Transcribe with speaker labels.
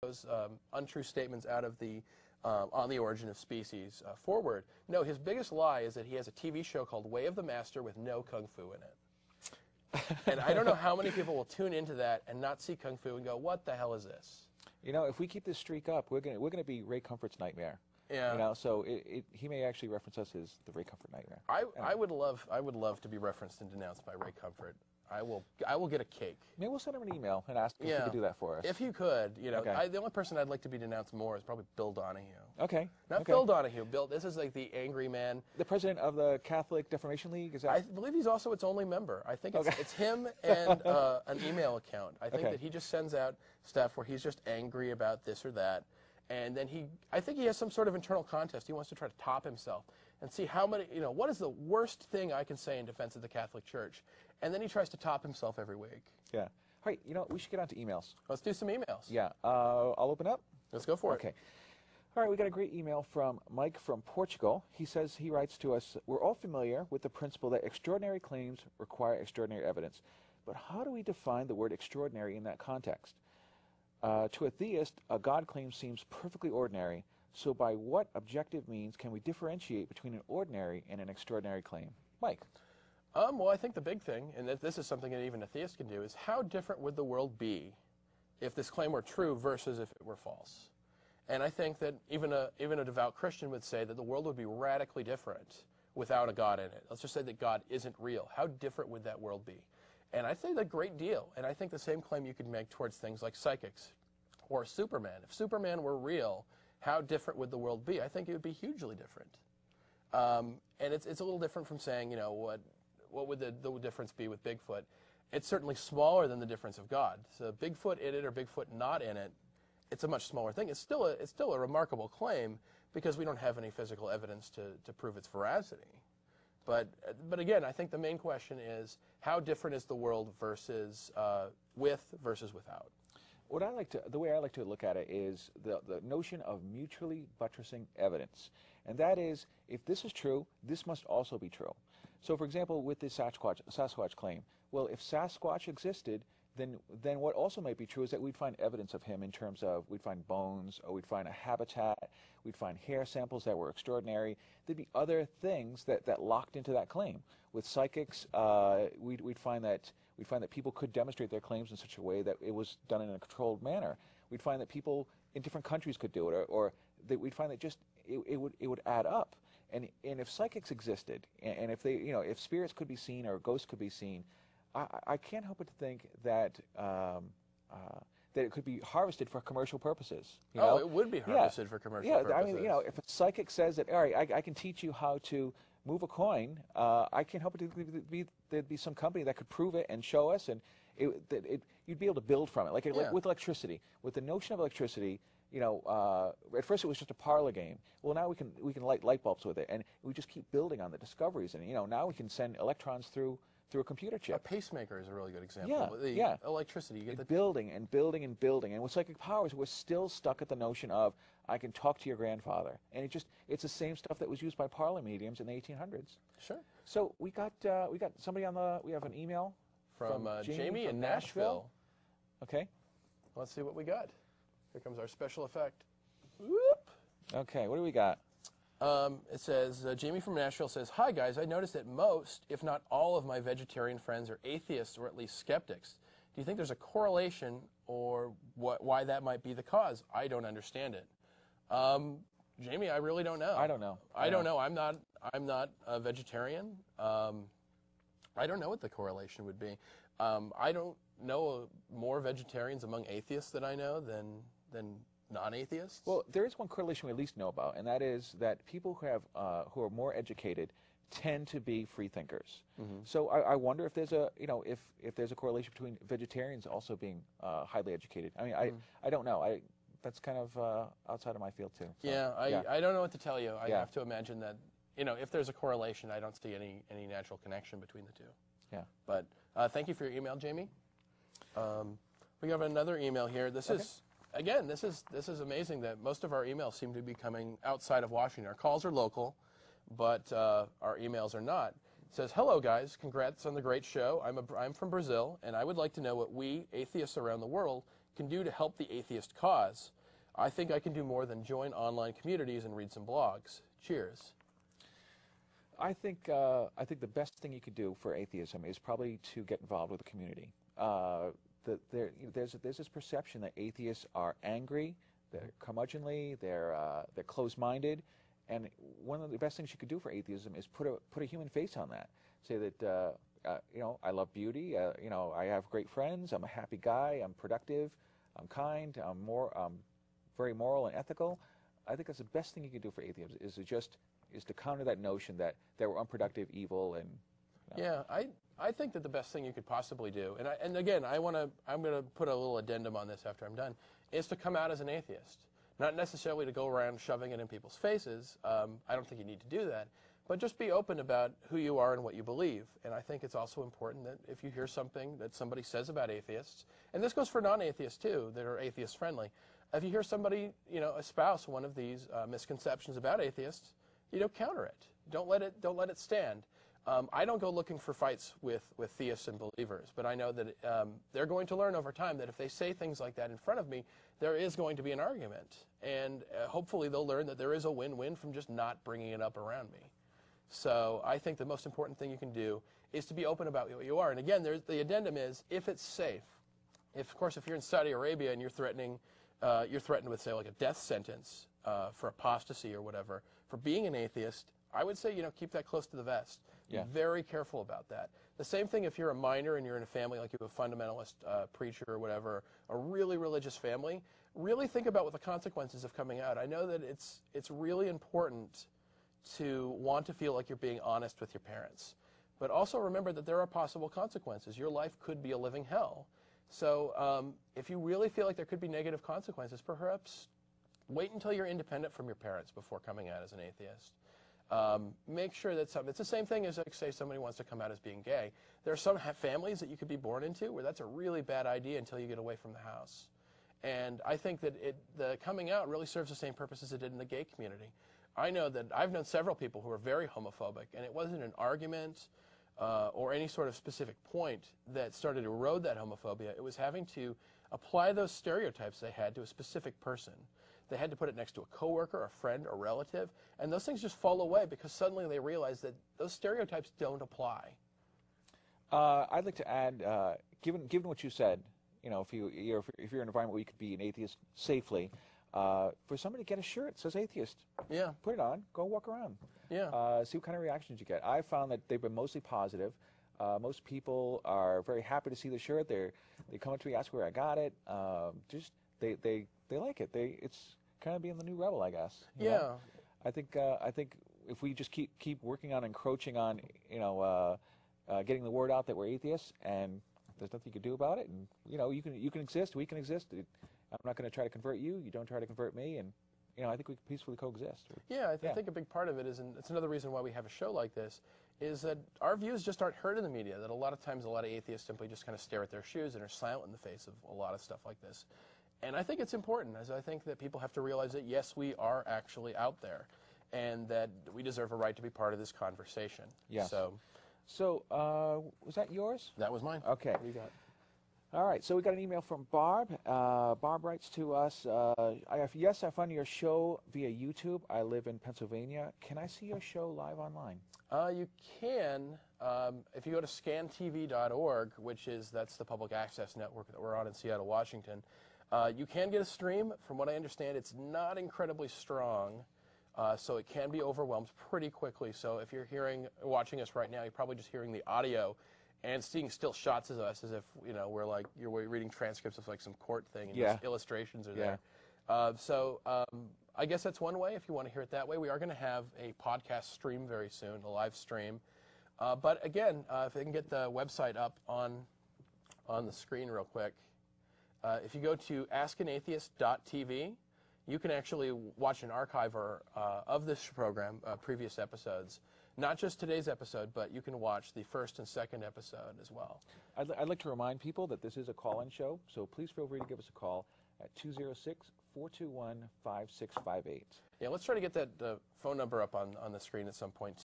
Speaker 1: those untrue statements out of the On the Origin of Species forward. No, his biggest lie is that he has a TV show called Way of the Master with no kung fu in it. And I don't know how many people will tune into that and not see kung fu and go, "What the hell is this?"
Speaker 2: You know, if we keep this streak up, we're gonna be Ray Comfort's nightmare.
Speaker 1: Yeah.
Speaker 2: You know, so he may actually reference us as the Ray Comfort nightmare.
Speaker 1: I would love to be referenced and denounced by Ray Comfort. I will get a cake.
Speaker 2: Maybe we'll send him an email and ask if he could do that for us.
Speaker 1: If you could, you know,
Speaker 2: Okay.
Speaker 1: the only person I'd like to be denounced more is probably Bill Donahue.
Speaker 2: Okay.
Speaker 1: Not
Speaker 2: okay.
Speaker 1: Bill Donahue. Bill, this is like the angry man.
Speaker 2: The president of the Catholic Defamation League, is that?
Speaker 1: I believe he's also its only member. I think
Speaker 2: Okay.
Speaker 1: it's him and an email account. I think
Speaker 2: Okay.
Speaker 1: that he just sends out stuff where he's just angry about this or that. And then I think he has some sort of internal contest. He wants to try to top himself and see how many, you know, what is the worst thing I can say in defense of the Catholic Church? And then he tries to top himself every week.
Speaker 2: Yeah. All right, you know, we should get on to emails.
Speaker 1: Let's do some emails.
Speaker 2: Yeah. I'll open up.
Speaker 1: Let's go for it.
Speaker 2: Okay. All right, we got a great email from Mike from Portugal. He writes to us, "We're all familiar with the principle that extraordinary claims require extraordinary evidence. But how do we define the word extraordinary in that context? To a theist, a God claim seems perfectly ordinary. So by what objective means can we differentiate between an ordinary and an extraordinary claim?" Mike.
Speaker 1: Well, I think the big thing, and this is something that even a theist can do, is how different would the world be if this claim were true versus if it were false? And I think that even a devout Christian would say that the world would be radically different without a God in it. Let's just say that God isn't real. How different would that world be? And I'd say a great deal. And I think the same claim you could make towards things like psychics or Superman. If Superman were real, how different would the world be? I think it would be hugely different. And it's a little different from saying, you know, what would the difference be with Bigfoot? It's certainly smaller than the difference of God. So Bigfoot in it or Bigfoot not in it, it's a much smaller thing. It's still a remarkable claim because we don't have any physical evidence to prove its veracity. But again, I think the main question is how different is the world versus with versus without.
Speaker 2: The way I like to look at it is the notion of mutually buttressing evidence. And that is, if this is true, this must also be true. So, for example, with the Sasquatch claim, well, if Sasquatch existed, then what also might be true is that we'd find evidence of him in terms of we'd find bones, or we'd find a habitat, we'd find hair samples that were extraordinary. There'd be other things that locked into that claim. With psychics, we'd find that people could demonstrate their claims in such a way that it was done in a controlled manner. We'd find that people in different countries could do it, or that we'd find that just it would add up. And if psychics existed, and if if spirits could be seen or ghosts could be seen, I can't help but to think that that it could be harvested for commercial purposes.
Speaker 1: It would be harvested for commercial purposes.
Speaker 2: I mean, if a psychic says that, all right, I can teach you how to move a coin, I can't help but to there'd be some company that could prove it and show us, and you'd be able to build from it, like with electricity. With the notion of electricity, at first it was just a parlor game. Well, now we can light light bulbs with it, and we just keep building on the discoveries. And now we can send electrons through a computer chip.
Speaker 1: A pacemaker is a really good example. Electricity. You get the
Speaker 2: building and building and building. And with psychic powers, we're still stuck at the notion of I can talk to your grandfather, and it's the same stuff that was used by parlor mediums in the 1800s.
Speaker 1: Sure.
Speaker 2: So we got somebody we have an email
Speaker 1: from Jamie in Nashville.
Speaker 2: Okay.
Speaker 1: Let's see what we got. Here comes our special effect. Whoop.
Speaker 2: Okay, what do we got?
Speaker 1: It says, Jamie from Nashville says, "Hi guys, I noticed that most, if not all of my vegetarian friends are atheists or at least skeptics. Do you think there's a correlation or why that might be the cause? I don't understand it." Jamie, I really don't know.
Speaker 2: I don't know.
Speaker 1: I don't know. I'm not a vegetarian. I don't know what the correlation would be. I don't know more vegetarians among atheists that I know than non-atheists.
Speaker 2: Well, there is one correlation we at least know about, and that is that people who are more educated tend to be free thinkers. Mm-hmm. So I wonder if there's if there's a correlation between vegetarians also being highly educated. I mean, I don't know. That's kind of outside of my field too. So,
Speaker 1: I don't know what to tell you. I have to imagine that if there's a correlation, I don't see any natural connection between the two.
Speaker 2: Yeah.
Speaker 1: But thank you for your email, Jamie. We have another email here. This is amazing that most of our emails seem to be coming outside of Washington. Our calls are local, but our emails are not. It says, "Hello guys, congrats on the great show. I'm from Brazil, and I would like to know what we, atheists around the world, can do to help the atheist cause. I think I can do more than join online communities and read some blogs. Cheers.
Speaker 2: I think the best thing you could do for atheism is probably to get involved with the community. There's this perception that atheists are angry, they're curmudgeonly, they're closed-minded, and one of the best things you could do for atheism is put a human face on that. Say that I love beauty, I have great friends, I'm a happy guy, I'm productive, I'm kind, I'm very moral and ethical. I think that's the best thing you can do for atheism is to counter that notion that we're unproductive, evil, and
Speaker 1: yeah, I think that the best thing you could possibly do, and again, I'm going to put a little addendum on this after I'm done, is to come out as an atheist. Not necessarily to go around shoving it in people's faces. I don't think you need to do that, but just be open about who you are and what you believe. And I think it's also important that if you hear something that somebody says about atheists, and this goes for non-atheists too, that are atheist friendly. If you hear somebody, espouse one of these misconceptions about atheists, counter it. Don't let it stand. I don't go looking for fights with theists and believers, but I know that they're going to learn over time that if they say things like that in front of me, there is going to be an argument. And hopefully they'll learn that there is a win-win from just not bringing it up around me. So I think the most important thing you can do is to be open about what you are. And again, the addendum is, if it's safe. Of course, if you're in Saudi Arabia and you're threatened with, say, like a death sentence for apostasy or whatever, for being an atheist, I would say, keep that close to the vest.
Speaker 2: Yeah.
Speaker 1: Be very careful about that. The same thing if you're a minor and you're in a family like you have a fundamentalist preacher or whatever, a really religious family, really think about what the consequences of coming out. I know that it's really important to want to feel like you're being honest with your parents. But also remember that there are possible consequences. Your life could be a living hell. So if you really feel like there could be negative consequences, perhaps wait until you're independent from your parents before coming out as an atheist. Make sure that it's the same thing as, like, say, somebody wants to come out as being gay. There are some families that you could be born into where that's a really bad idea until you get away from the house. And I think that the coming out really serves the same purpose as it did in the gay community. I know that I've known several people who are very homophobic, and it wasn't an argument or any sort of specific point that started to erode that homophobia. It was having to apply those stereotypes they had to a specific person. They had to put it next to a coworker, a friend, a relative, and those things just fall away because suddenly they realize that those stereotypes don't apply.
Speaker 2: I'd like to add, given what you said, if you're in an environment where you could be an atheist safely, for somebody to get a shirt that says atheist,
Speaker 1: yeah,
Speaker 2: put it on, go walk around,
Speaker 1: yeah,
Speaker 2: see what kind of reactions you get. I found that they've been mostly positive. Most people are very happy to see the shirt. They come up to me, ask where I got it. They like it. It's kind of being the new rebel, I guess.
Speaker 1: Yeah.
Speaker 2: Know? I think if we just keep working on encroaching on getting the word out that we're atheists, and there's nothing you can do about it, and you can exist, we can exist. I'm not going to try to convert you. You don't try to convert me, and I think we can peacefully coexist.
Speaker 1: Yeah, I think a big part of it is, and it's another reason why we have a show like this, is that our views just aren't heard in the media. That a lot of times, a lot of atheists simply just kind of stare at their shoes and are silent in the face of a lot of stuff like this. And I think it's important, as I think that people have to realize that, yes, we are actually out there, and that we deserve a right to be part of this conversation.
Speaker 2: Yes. So was that yours?
Speaker 1: That was mine.
Speaker 2: Okay.
Speaker 1: What do you got?
Speaker 2: All right, so we got an email from Barb. Barb writes to us, yes, I found your show via YouTube. I live in Pennsylvania. Can I see your show live online?
Speaker 1: You can, if you go to scantv.org, that's the public access network that we're on in Seattle, Washington. You can get a stream. From what I understand, it's not incredibly strong, so it can be overwhelmed pretty quickly. So if you're watching us right now, you're probably just hearing the audio and seeing still shots of us as if you're reading transcripts of like some court thing, and just illustrations are there. So I guess that's one way if you want to hear it that way. We are going to have a podcast stream very soon, a live stream. But again, if I can get the website up on the screen real quick. If you go to askanatheist.tv, you can actually watch an archive of this program, previous episodes. Not just today's episode, but you can watch the first and second episode as well.
Speaker 2: I'd like to remind people that this is a call-in show, so please feel free to give us a call at 206-421-5658.
Speaker 1: Yeah, let's try to get that phone number up on the screen at some point.